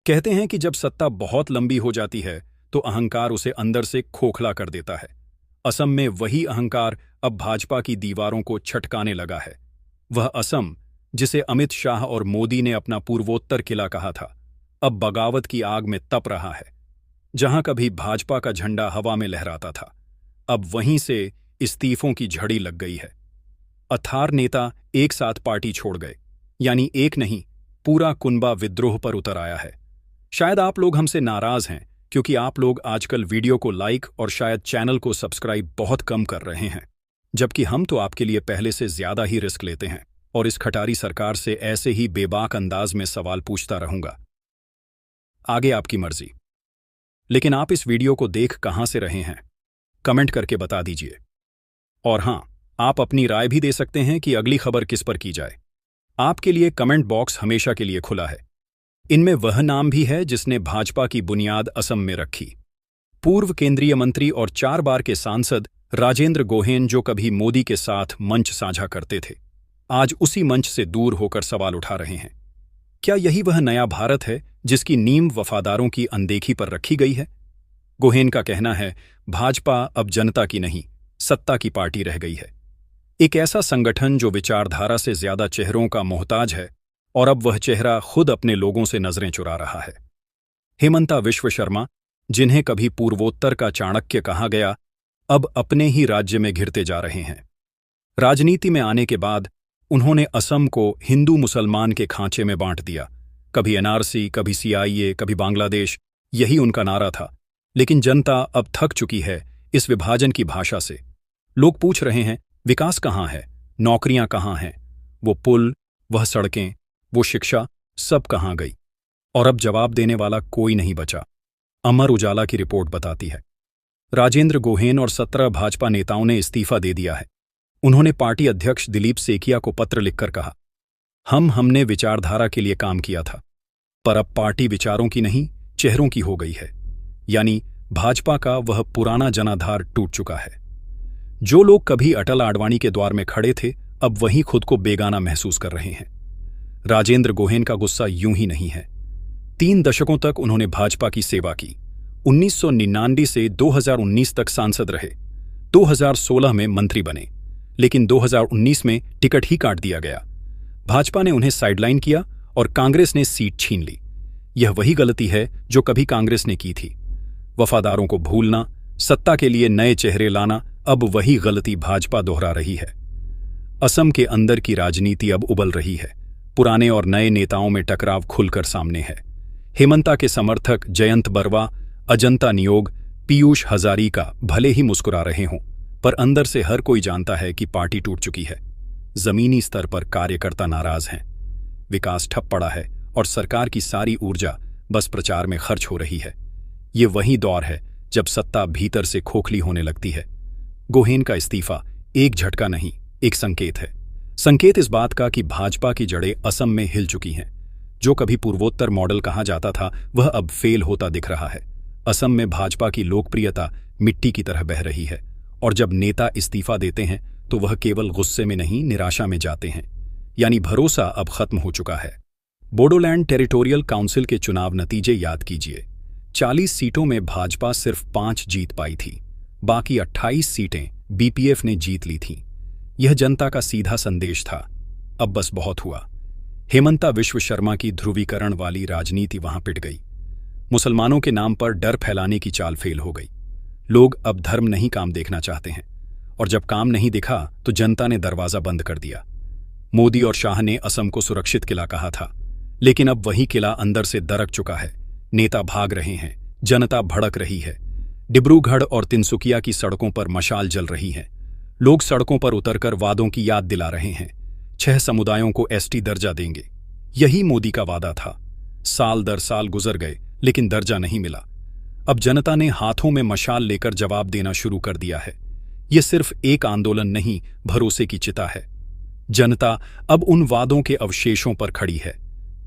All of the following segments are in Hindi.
कहते हैं कि जब सत्ता बहुत लंबी हो जाती है तो अहंकार उसे अंदर से खोखला कर देता है। असम में वही अहंकार अब भाजपा की दीवारों को छटकाने लगा है। वह असम जिसे अमित शाह और मोदी ने अपना पूर्वोत्तर किला कहा था, अब बगावत की आग में तप रहा है। जहां कभी भाजपा का झंडा हवा में लहराता था, अब वहीं से इस्तीफों की झड़ी लग गई है। 18 नेता एक साथ पार्टी छोड़ गए, यानी एक नहीं, पूरा कुनबा विद्रोह पर उतर आया है। शायद आप लोग हमसे नाराज हैं क्योंकि आप लोग आजकल वीडियो को लाइक और शायद चैनल को सब्सक्राइब बहुत कम कर रहे हैं, जबकि हम तो आपके लिए पहले से ज्यादा ही रिस्क लेते हैं और इस खटारी सरकार से ऐसे ही बेबाक अंदाज में सवाल पूछता रहूंगा। आगे आपकी मर्जी, लेकिन आप इस वीडियो को देख कहां से रहे हैं, कमेंट करके बता दीजिए। और हां, आप अपनी राय भी दे सकते हैं कि अगली खबर किस पर की जाए। आपके लिए कमेंट बॉक्स हमेशा के लिए खुला है। इनमें वह नाम भी है जिसने भाजपा की बुनियाद असम में रखी। पूर्व केंद्रीय मंत्री और 4 बार के सांसद राजेंद्र गोहेन, जो कभी मोदी के साथ मंच साझा करते थे, आज उसी मंच से दूर होकर सवाल उठा रहे हैं। क्या यही वह नया भारत है जिसकी नींव वफादारों की अनदेखी पर रखी गई है? गोहेन का कहना है, भाजपा अब जनता की नहीं, सत्ता की पार्टी रह गई है। एक ऐसा संगठन जो विचारधारा से ज्यादा चेहरों का मोहताज है, और अब वह चेहरा खुद अपने लोगों से नजरें चुरा रहा है। हेमंता विश्व शर्मा, जिन्हें कभी पूर्वोत्तर का चाणक्य कहा गया, अब अपने ही राज्य में घिरते जा रहे हैं। राजनीति में आने के बाद उन्होंने असम को हिंदू मुसलमान के खांचे में बांट दिया। कभी एनआरसी, कभी सीआईए, कभी बांग्लादेश, यही उनका नारा था। लेकिन जनता अब थक चुकी है इस विभाजन की भाषा से। लोग पूछ रहे हैं, विकास कहाँ है, नौकरियां कहाँ हैं, वो पुल, वह सड़कें, वो शिक्षा, सब कहाँ गई? और अब जवाब देने वाला कोई नहीं बचा। अमर उजाला की रिपोर्ट बताती है, राजेंद्र गोहेन और 17 भाजपा नेताओं ने इस्तीफा दे दिया है। उन्होंने पार्टी अध्यक्ष दिलीप सेकिया को पत्र लिखकर कहा, हमने विचारधारा के लिए काम किया था, पर अब पार्टी विचारों की नहीं, चेहरों की हो गई है। यानी भाजपा का वह पुराना जनाधार टूट चुका है। जो लोग कभी अटल आडवाणी के द्वार में खड़े थे, अब वहीं खुद को बेगाना महसूस कर रहे हैं। राजेंद्र गोहेन का गुस्सा यूं ही नहीं है। 3 दशकों तक उन्होंने भाजपा की सेवा की। 1999 से 2019 तक सांसद रहे। 2016 में मंत्री बने, लेकिन 2019 में टिकट ही काट दिया गया। भाजपा ने उन्हें साइडलाइन किया और कांग्रेस ने सीट छीन ली। यह वही गलती है जो कभी कांग्रेस ने की थी। वफादारों को भूलना, सत्ता के लिए नए चेहरे लाना, अब वही गलती भाजपा दोहरा रही है। असम के अंदर की राजनीति अब उबल रही है। पुराने और नए नेताओं में टकराव खुलकर सामने है। हेमंता के समर्थक जयंत बरवा, अजंता नियोग, पीयूष हजारिका भले ही मुस्कुरा रहे हों, पर अंदर से हर कोई जानता है कि पार्टी टूट चुकी है। जमीनी स्तर पर कार्यकर्ता नाराज हैं। विकास ठप पड़ा है और सरकार की सारी ऊर्जा बस प्रचार में खर्च हो रही है। ये वही दौर है जब सत्ता भीतर से खोखली होने लगती है। गोहेन का इस्तीफा एक झटका नहीं, एक संकेत है। संकेत इस बात का कि भाजपा की जड़ें असम में हिल चुकी हैं। जो कभी पूर्वोत्तर मॉडल कहा जाता था, वह अब फेल होता दिख रहा है। असम में भाजपा की लोकप्रियता मिट्टी की तरह बह रही है, और जब नेता इस्तीफा देते हैं तो वह केवल गुस्से में नहीं, निराशा में जाते हैं। यानी भरोसा अब खत्म हो चुका है। बोडोलैंड टेरिटोरियल काउंसिल के चुनाव नतीजे याद कीजिए। 40 सीटों में भाजपा सिर्फ 5 जीत पाई थी, बाकी 28 सीटें बीपीएफ ने जीत ली थीं। यह जनता का सीधा संदेश था, अब बस बहुत हुआ। हेमंता विश्व शर्मा की ध्रुवीकरण वाली राजनीति वहां पिट गई। मुसलमानों के नाम पर डर फैलाने की चाल फेल हो गई। लोग अब धर्म नहीं काम देखना चाहते हैं, और जब काम नहीं दिखा तो जनता ने दरवाजा बंद कर दिया। मोदी और शाह ने असम को सुरक्षित किला कहा था, लेकिन अब वही किला अंदर से दरक चुका है। नेता भाग रहे हैं, जनता भड़क रही है। डिब्रूगढ़ और तिनसुकिया की सड़कों पर मशाल जल रही है। लोग सड़कों पर उतरकर वादों की याद दिला रहे हैं। 6 समुदायों को एसटी दर्जा देंगे, यही मोदी का वादा था। साल दर साल गुजर गए, लेकिन दर्जा नहीं मिला। अब जनता ने हाथों में मशाल लेकर जवाब देना शुरू कर दिया है। यह सिर्फ एक आंदोलन नहीं, भरोसे की चिता है। जनता अब उन वादों के अवशेषों पर खड़ी है,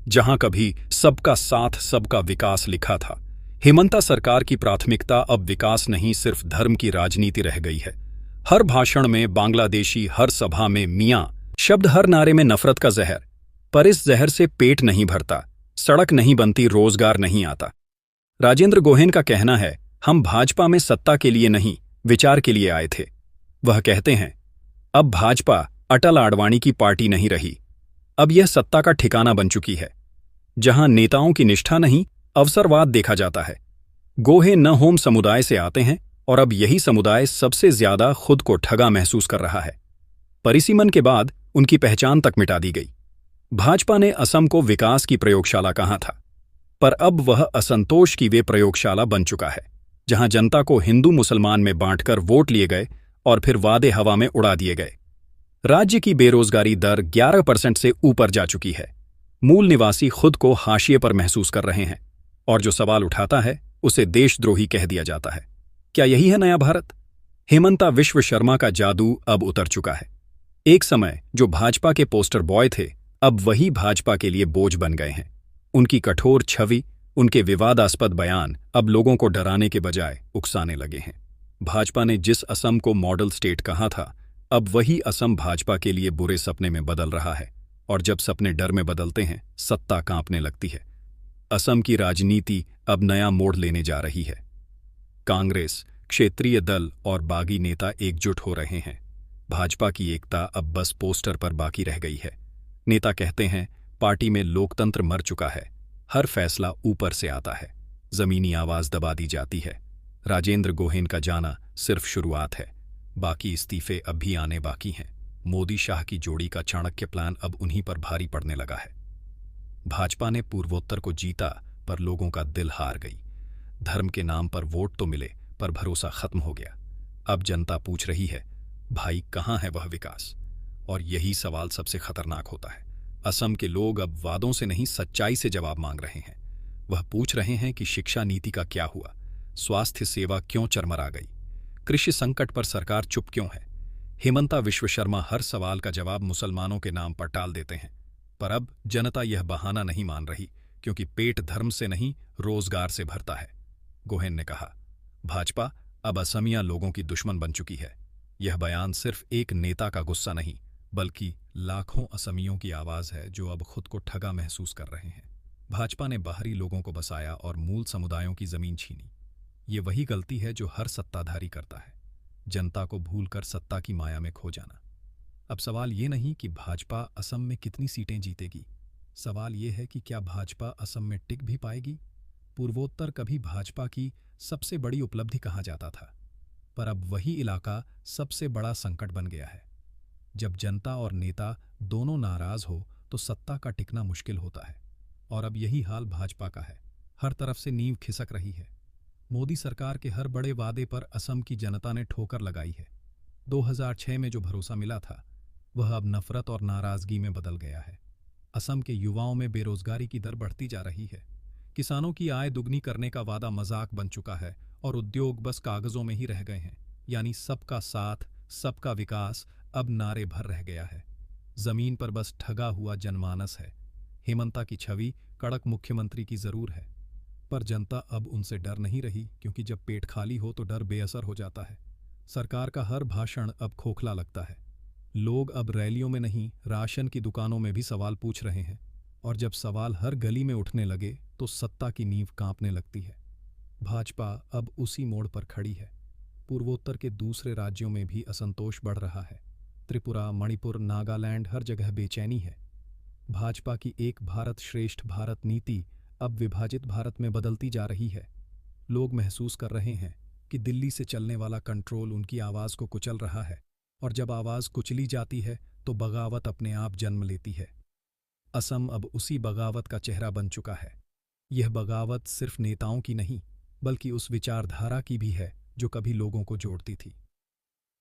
जहां कभी सबका साथ, सबका विकास लिखा था। हेमंता सरकार की प्राथमिकता अब विकास नहीं, सिर्फ धर्म की राजनीति रह गई है। हर भाषण में बांग्लादेशी, हर सभा में मियां शब्द, हर नारे में नफरत का जहर। पर इस जहर से पेट नहीं भरता, सड़क नहीं बनती, रोजगार नहीं आता। राजेंद्र गोहेन का कहना है, हम भाजपा में सत्ता के लिए नहीं, विचार के लिए आए थे। वह कहते हैं, अब भाजपा अटल आडवाणी की पार्टी नहीं रही, अब यह सत्ता का ठिकाना बन चुकी है, जहां नेताओं की निष्ठा नहीं, अवसरवाद देखा जाता है। गोहेन न होम समुदाय से आते हैं और अब यही समुदाय सबसे ज्यादा खुद को ठगा महसूस कर रहा है। परिसीमन के बाद उनकी पहचान तक मिटा दी गई। भाजपा ने असम को विकास की प्रयोगशाला कहा था, पर अब वह असंतोष की वे प्रयोगशाला बन चुका है, जहां जनता को हिंदू मुसलमान में बांटकर वोट लिए गए और फिर वादे हवा में उड़ा दिए गए। राज्य की बेरोजगारी दर 11% से ऊपर जा चुकी है। मूल निवासी खुद को हाशिए पर महसूस कर रहे हैं और जो सवाल उठाता है उसे देशद्रोही कह दिया जाता है। क्या यही है नया भारत? हेमंता विश्व शर्मा का जादू अब उतर चुका है। एक समय जो भाजपा के पोस्टर बॉय थे, अब वही भाजपा के लिए बोझ बन गए हैं। उनकी कठोर छवि, उनके विवादास्पद बयान अब लोगों को डराने के बजाय उकसाने लगे हैं। भाजपा ने जिस असम को मॉडल स्टेट कहा था, अब वही असम भाजपा के लिए बुरे सपने में बदल रहा है, और जब सपने डर में बदलते हैं, सत्ता कांपने लगती है। असम की राजनीति अब नया मोड़ लेने जा रही है। कांग्रेस, क्षेत्रीय दल और बागी नेता एकजुट हो रहे हैं। भाजपा की एकता अब बस पोस्टर पर बाकी रह गई है। नेता कहते हैं, पार्टी में लोकतंत्र मर चुका है, हर फैसला ऊपर से आता है, जमीनी आवाज दबा दी जाती है। राजेंद्र गोहेन का जाना सिर्फ शुरुआत है, बाकी इस्तीफे अब भी आने बाकी हैं। मोदी शाह की जोड़ी का चाणक्य प्लान अब उन्हीं पर भारी पड़ने लगा है। भाजपा ने पूर्वोत्तर को जीता, पर लोगों का दिल हार गई। धर्म के नाम पर वोट तो मिले, पर भरोसा खत्म हो गया। अब जनता पूछ रही है, भाई कहाँ है वह विकास? और यही सवाल सबसे खतरनाक होता है। असम के लोग अब वादों से नहीं, सच्चाई से जवाब मांग रहे हैं। वह पूछ रहे हैं कि शिक्षा नीति का क्या हुआ, स्वास्थ्य सेवा क्यों चरमरा गई, कृषि संकट पर सरकार चुप क्यों है। हेमंता विश्व शर्मा हर सवाल का जवाब मुसलमानों के नाम पर टाल देते हैं, पर अब जनता यह बहाना नहीं मान रही, क्योंकि पेट धर्म से नहीं, रोजगार से भरता है। गोहेन ने कहा, भाजपा अब असमिया लोगों की दुश्मन बन चुकी है। यह बयान सिर्फ एक नेता का गुस्सा नहीं, बल्कि लाखों असमियों की आवाज है जो अब खुद को ठगा महसूस कर रहे हैं। भाजपा ने बाहरी लोगों को बसाया और मूल समुदायों की जमीन छीनी। ये वही गलती है जो हर सत्ताधारी करता है, जनता को भूलकर सत्ता की माया में खो जाना। अब सवाल ये नहीं कि भाजपा असम में कितनी सीटें जीतेगी, सवाल ये है कि क्या भाजपा असम में टिक भी पाएगी। पूर्वोत्तर कभी भाजपा की सबसे बड़ी उपलब्धि कहा जाता था, पर अब वही इलाका सबसे बड़ा संकट बन गया है। जब जनता और नेता दोनों नाराज हो तो सत्ता का टिकना मुश्किल होता है, और अब यही हाल भाजपा का है। हर तरफ से नींव खिसक रही है। मोदी सरकार के हर बड़े वादे पर असम की जनता ने ठोकर लगाई है। 2006 में जो भरोसा मिला था, वह अब नफरत और नाराजगी में बदल गया है। असम के युवाओं में बेरोजगारी की दर बढ़ती जा रही है। किसानों की आय दुगनी करने का वादा मजाक बन चुका है और उद्योग बस कागजों में ही रह गए हैं। यानी सबका साथ, सबका विकास अब नारे भर रह गया है। जमीन पर बस ठगा हुआ जनमानस है। हेमंता की छवि कड़क मुख्यमंत्री की जरूर है, पर जनता अब उनसे डर नहीं रही, क्योंकि जब पेट खाली हो तो डर बेअसर हो जाता है। सरकार का हर भाषण अब खोखला लगता है। लोग अब रैलियों में नहीं, राशन की दुकानों में भी सवाल पूछ रहे हैं, और जब सवाल हर गली में उठने लगे तो सत्ता की नींव कांपने लगती है। भाजपा अब उसी मोड़ पर खड़ी है। पूर्वोत्तर के दूसरे राज्यों में भी असंतोष बढ़ रहा है। त्रिपुरा, मणिपुर, नागालैंड, हर जगह बेचैनी है। भाजपा की एक भारत श्रेष्ठ भारत नीति अब विभाजित भारत में बदलती जा रही है। लोग महसूस कर रहे हैं कि दिल्ली से चलने वाला कंट्रोल उनकी आवाज को कुचल रहा है, और जब आवाज कुचली जाती है तो बगावत अपने आप जन्म लेती है। असम अब उसी बगावत का चेहरा बन चुका है। यह बगावत सिर्फ नेताओं की नहीं, बल्कि उस विचारधारा की भी है जो कभी लोगों को जोड़ती थी।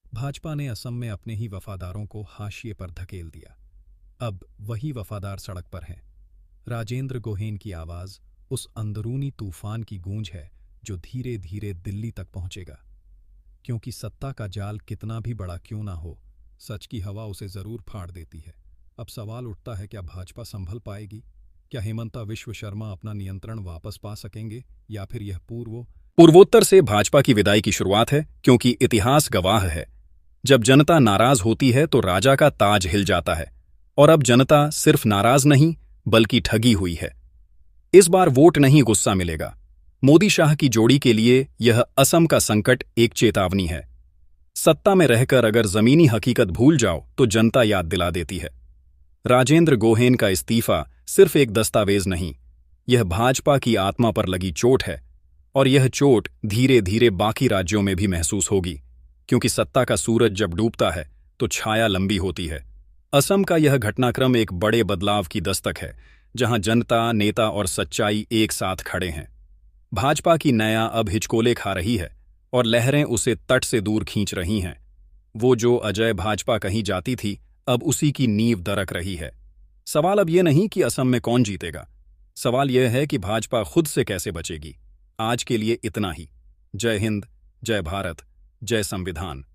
भाजपा ने असम में अपने ही वफादारों को हाशिए पर धकेल दिया। अब वही वफादार सड़क पर हैं। राजेंद्र गोहेन की आवाज उस अंदरूनी तूफान की गूंज है जो धीरे धीरे दिल्ली तक पहुंचेगा, क्योंकि सत्ता का जाल कितना भी बड़ा क्यों ना हो, सच की हवा उसे जरूर फाड़ देती है। अब सवाल उठता है, क्या भाजपा संभल पाएगी? क्या हेमंता विश्व शर्मा अपना नियंत्रण वापस पा सकेंगे, या फिर यह पूर्वोत्तर से भाजपा की विदाई की शुरुआत है? क्योंकि इतिहास गवाह है, जब जनता नाराज होती है तो राजा का ताज हिल जाता है, और अब जनता सिर्फ नाराज नहीं बल्कि ठगी हुई है। इस बार वोट नहीं, गुस्सा मिलेगा। मोदी शाह की जोड़ी के लिए यह असम का संकट एक चेतावनी है। सत्ता में रहकर अगर जमीनी हकीकत भूल जाओ तो जनता याद दिला देती है। राजेंद्र गोहेन का इस्तीफा सिर्फ एक दस्तावेज नहीं, यह भाजपा की आत्मा पर लगी चोट है, और यह चोट धीरे धीरे बाकी राज्यों में भी महसूस होगी, क्योंकि सत्ता का सूरज जब डूबता है तो छाया लंबी होती है। असम का यह घटनाक्रम एक बड़े बदलाव की दस्तक है, जहां जनता, नेता और सच्चाई एक साथ खड़े हैं। भाजपा की नया अब हिचकोले खा रही है और लहरें उसे तट से दूर खींच रही हैं। वो जो अजय भाजपा कहीं जाती थी, अब उसी की नींव दरक रही है। सवाल अब ये नहीं कि असम में कौन जीतेगा, सवाल यह है कि भाजपा खुद से कैसे बचेगी। आज के लिए इतना ही। जय हिंद, जय भारत, जय संविधान।